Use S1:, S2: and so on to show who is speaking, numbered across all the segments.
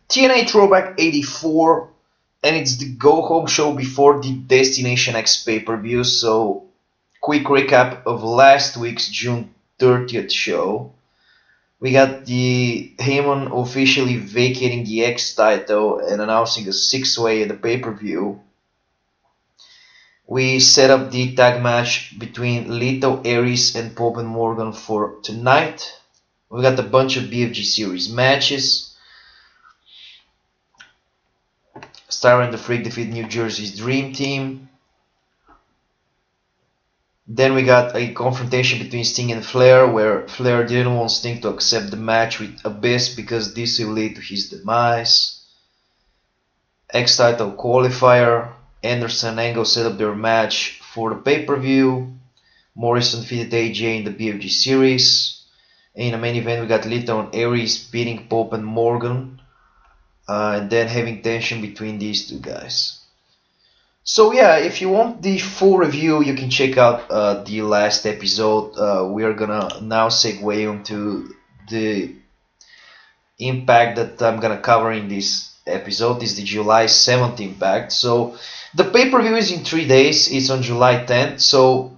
S1: TNA Throwback 84, and it's the go-home show before the Destination X pay-per-view. So, quick recap of last week's June 30th show. We got the Heyman officially vacating the X title and announcing a six-way at the pay-per-view. We set up the tag match between Lethal and Aries and Pope and Morgan for tonight. We got a bunch of BFG Series matches. Steiner and The Freak defeat New Jersey's Dream Team. Then we got a confrontation between Sting and Flair, where Flair didn't want Sting to accept the match with Abyss because this will lead to his demise. X-Title qualifier. Anderson and Angle set up their match for the pay-per-view. Morrison defeated AJ in the BFG Series. In the main event, we got Lethal and Aries beating Pope and Morgan. And then having tension between these two guys. So yeah, if you want the full review, you can check out the last episode. We are gonna now segue into the Impact that I'm gonna cover in this episode. Is the July 7th Impact. So the pay-per-view is in 3 days. It's on July 10th. So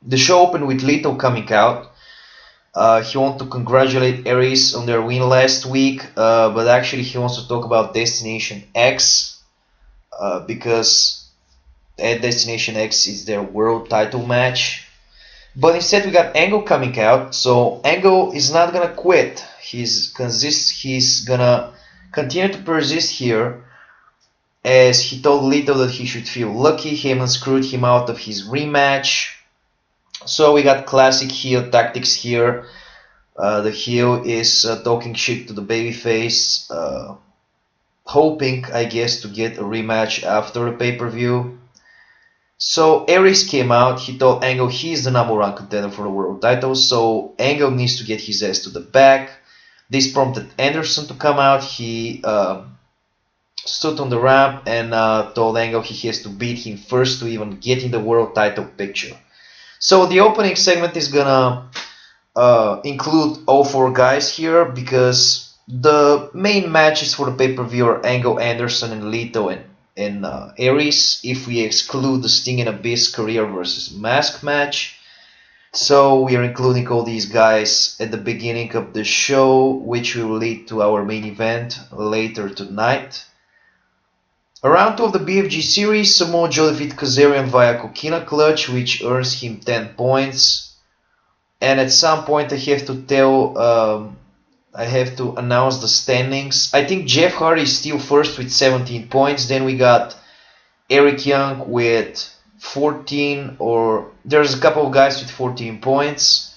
S1: the show opened with Lethal coming out. He wants to congratulate Aries on their win last week, but actually he wants to talk about Destination X, because at Destination X is their world title match. But instead we got Angle coming out, so Angle is not gonna quit. He's gonna continue to persist here, as he told Lethal that he should feel lucky. Heyman screwed him out of his rematch. So we got classic heel tactics here. The heel is talking shit to the babyface, hoping, I guess, to get a rematch after the pay-per-view. So Aries came out. He told Angle he's the #1 contender for the world title, so Angle needs to get his ass to the back. This prompted Anderson to come out. He stood on the ramp and told Angle he has to beat him first to even get in the world title picture. So the opening segment is gonna include all four guys here, because the main matches for the pay-per-view are Angle, Anderson, and Lethal and Aries, if we exclude the Sting and Abyss career versus mask match. So we are including all these guys at the beginning of the show, which will lead to our main event later tonight. Round 2 of the BFG Series, Samoa Joe defeated Kazarian via Coquina Clutch, which earns him 10 points. And at some point I have to announce the standings. I think Jeff Hardy is still first with 17 points. Then we got Eric Young with 14, or there's a couple of guys with 14 points.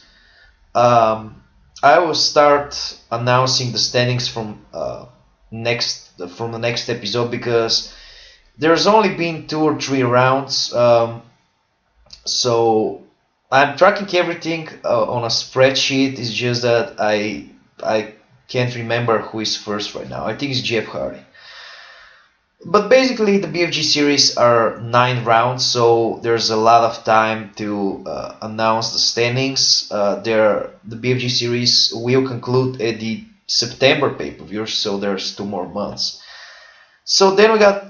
S1: I will start announcing the standings from the next episode, because there's only been 2 or 3 rounds, so I'm tracking everything on a spreadsheet. It's just that I can't remember who is first right now. I think it's Jeff Hardy. But basically the BFG series are 9 rounds, so there's a lot of time to announce the standings. The BFG series will conclude at the September pay-per-view, so there's 2 more months. So then we got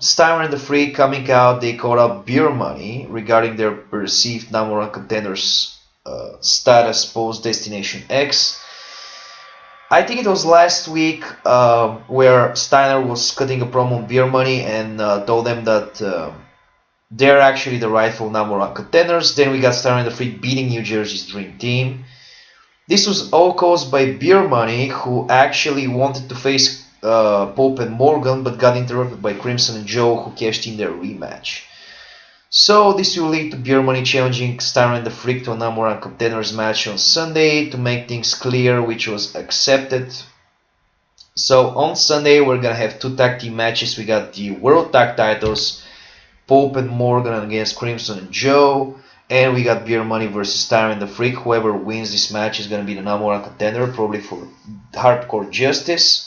S1: Steiner and The Freak coming out. They called up Beer Money regarding their perceived #1 contenders status post Destination X. I think it was last week where Steiner was cutting a promo on Beer Money and told them that they're actually the rightful #1 contenders. Then we got Steiner and The Freak beating New Jersey's Dream Team. This was all caused by Beer Money, who actually wanted to face Pope and Morgan, but got interrupted by Crimson and Joe, who cashed in their rematch. So this will lead to Beer Money challenging Steiner and The Freak to a #1 contenders match on Sunday to make things clear, which was accepted. So on Sunday we're gonna have 2 tag team matches. We got the World Tag Titles, Pope and Morgan against Crimson and Joe, and we got Beer Money versus Steiner and The Freak. Whoever wins this match is gonna be the #1 contender, probably for Hardcore Justice.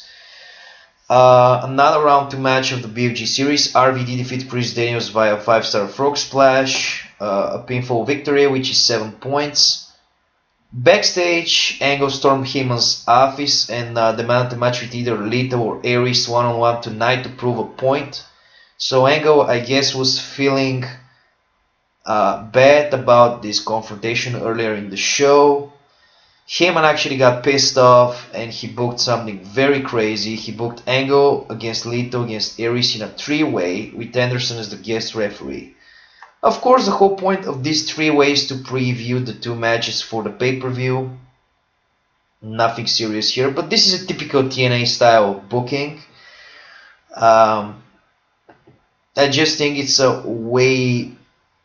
S1: Another round 2 match of the BFG series. RVD defeat Chris Daniels via 5-star frog splash, a pinfall victory, which is 7 points. Backstage, Angle stormed Heyman's office and demanded a match with either Lethal or Aries one-on-one tonight to prove a point. So Angle, I guess, was feeling bad about this confrontation earlier in the show. Heyman actually got pissed off and he booked something very crazy. He booked Angle against Lethal against Aries in a three-way with Anderson as the guest referee. Of course, the whole point of these three-way is to preview the two matches for the pay-per-view. Nothing serious here, but this is a typical TNA style of booking. I just think it's a way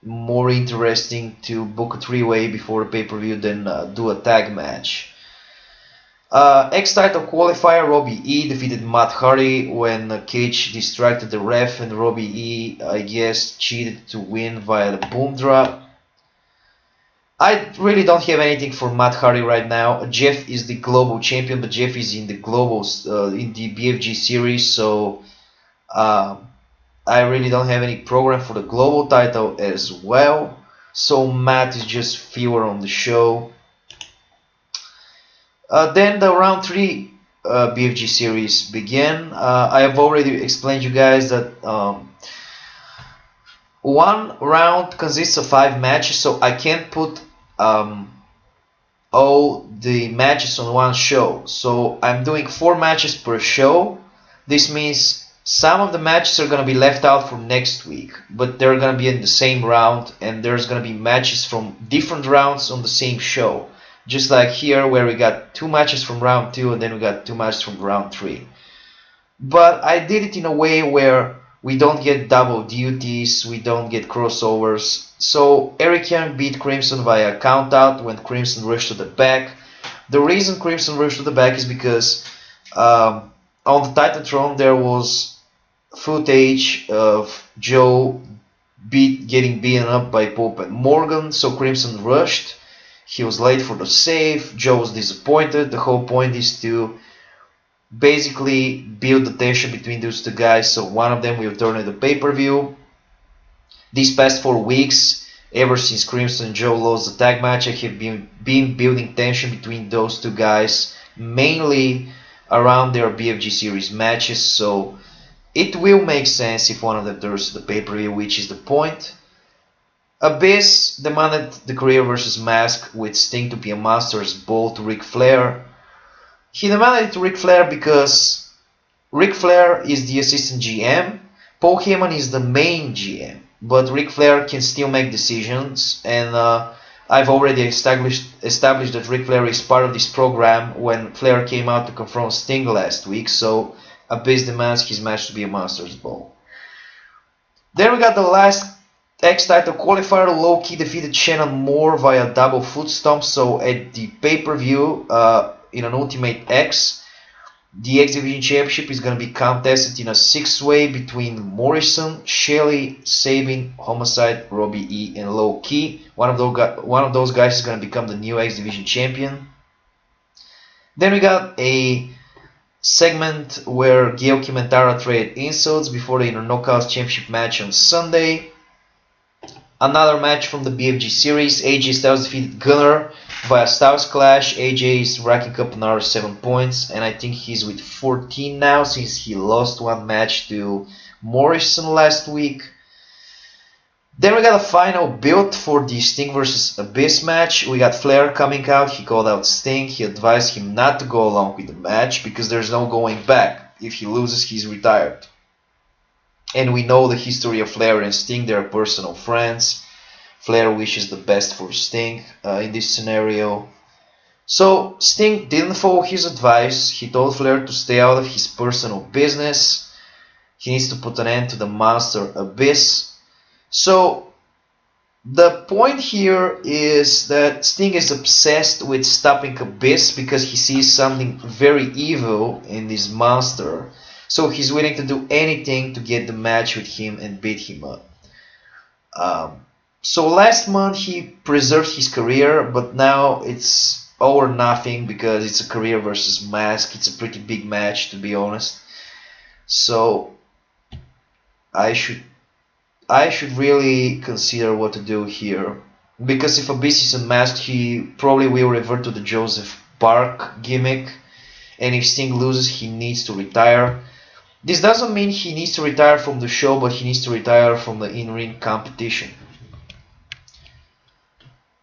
S1: more interesting to book a three-way before a pay-per-view than do a tag match. X-Title qualifier, Robbie E defeated Matt Hardy when Cage distracted the ref and Robbie E, I guess, cheated to win via the boom drop. I really don't have anything for Matt Hardy right now. Jeff is the global champion, but Jeff is in the in the BFG series, so I really don't have any program for the global title as well. So Matt is just fewer on the show. Then the round 3 BFG series began. I have already explained you guys that one round consists of 5 matches, so I can't put all the matches on one show. So I'm doing 4 matches per show. This means some of the matches are going to be left out for next week, but they're going to be in the same round, and there's going to be matches from different rounds on the same show. Just like here, where we got 2 matches from round 2 and then we got 2 matches from round 3. But I did it in a way where we don't get double duties, we don't get crossovers. So Eric Young beat Crimson via countout when Crimson rushed to the back. The reason Crimson rushed to the back is because on the Titantron there was footage of Joe getting beaten up by Pope and Morgan, so Crimson rushed. He was late for the save. Joe was disappointed. The whole point is to basically build the tension between those two guys, so one of them will turn into pay-per-view. These past 4 weeks, ever since Crimson and Joe lost the tag match, I have been building tension between those two guys, mainly around their BFG series matches, so it will make sense if one of them turns to the pay-per-view, which is the point. Abyss demanded the career versus Mask with Sting to be a Masters ball to Ric Flair. He demanded it to Ric Flair because Ric Flair is the assistant GM, Paul Heyman is the main GM, but Ric Flair can still make decisions, and I've already established that Ric Flair is part of this program when Flair came out to confront Sting last week, so Abyss demands his match to be a Masters ball. Then we got the last X-Title qualifier. Low-Key defeated Shannon Moore via double foot stomp, so at the pay-per-view in an Ultimate X, the X Division Championship is going to be contested in a 6-way between Morrison, Shelley, Sabin, Homicide, Robbie E, and Low-Key. One of those guys is going to become the new X Division Champion. Then we got a segment where Gail Kim and Tara traded insults before the Inner Knockouts Championship match on Sunday. Another match from the BFG series, AJ Styles defeated Gunner via Styles Clash. AJ is racking up another 7 points, and I think he's with 14 now since he lost one match to Morrison last week. Then we got a final build for the Sting vs Abyss match. We got Flair coming out. He called out Sting. He advised him not to go along with the match because there's no going back. If he loses, he's retired. And we know the history of Flair and Sting. They're personal friends. Flair wishes the best for Sting in this scenario. So Sting didn't follow his advice. He told Flair to stay out of his personal business. He needs to put an end to the monster Abyss. So the point here is that Sting is obsessed with stopping Abyss because he sees something very evil in this monster. So he's willing to do anything to get the match with him and beat him up. So last month he preserved his career, but now it's all or nothing because it's a career versus Mask. It's a pretty big match, to be honest. So I should really consider what to do here. because if Abyss is unmasked, he probably will revert to the Joseph Park gimmick, and if Sting loses, he needs to retire. This doesn't mean he needs to retire from the show, but he needs to retire from the in-ring competition.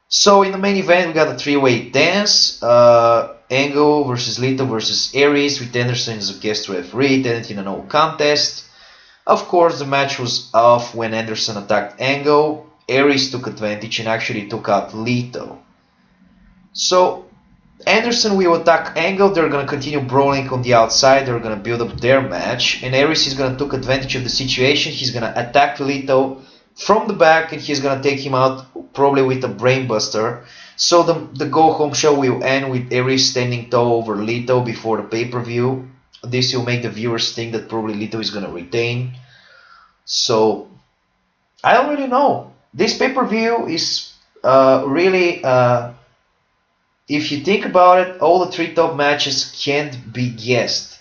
S1: So in the main event, we got a three-way dance. Angle versus Lethal versus Aries, with Anderson as a guest referee, then in a no contest. Of course, the match was off when Anderson attacked Angle. Aries took advantage and actually took out Lethal. So Anderson will attack Angle. They're gonna continue brawling on the outside. They're gonna build up their match, and Aries is gonna take advantage of the situation. He's gonna attack Lethal from the back, and he's gonna take him out probably with a brainbuster. So the go home show will end with Aries standing tall over Lethal before the pay-per-view. This will make the viewers think that probably Lethal is gonna retain. So I don't really know. This pay-per-view is really, if you think about it, all the three top matches can't be guessed,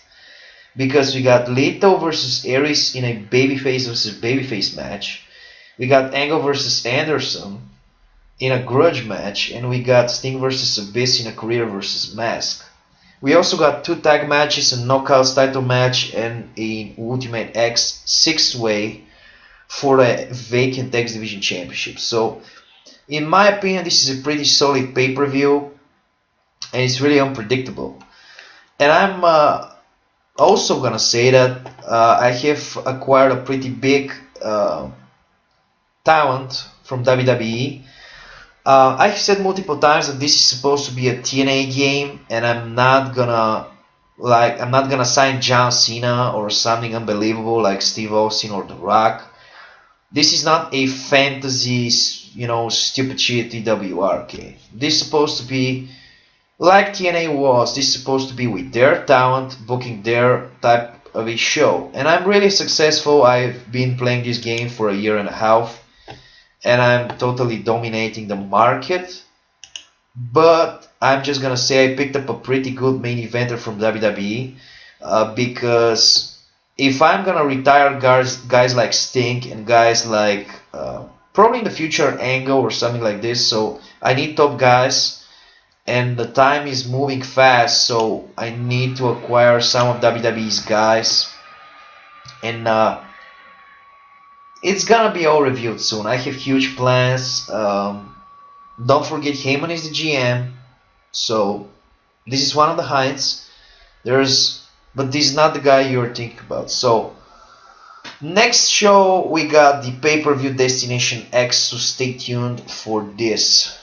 S1: because we got Lethal versus Aries in a babyface versus babyface match. We got Angle versus Anderson in a grudge match, and we got Sting versus Abyss in a career versus mask. We also got two tag matches, a knockouts title match, and an Ultimate X 6-way for the Vacant X Division Championship. So, in my opinion, this is a pretty solid pay-per-view, and it's really unpredictable. And I'm also gonna say that I have acquired a pretty big talent from WWE. I've said multiple times that this is supposed to be a TNA game, and I'm not gonna sign John Cena or something unbelievable like Steve Austin or The Rock. This is not a fantasy, stupid shit TWR game. This is supposed to be like TNA was. This is supposed to be with their talent, booking their type of a show. And I'm really successful. I've been playing this game for a year and a half, and I'm totally dominating the market. But I'm just gonna say I picked up a pretty good main eventer from WWE, because if I'm gonna retire guys like Sting and guys like probably in the future Angle or something like this, so I need top guys, and the time is moving fast, so I need to acquire some of WWE's guys, and it's gonna be all reviewed soon. I have huge plans. Don't forget, Heyman is the GM, so this is one of the heights. But this is not the guy you're thinking about. So next show we got the pay-per-view Destination X, so stay tuned for this.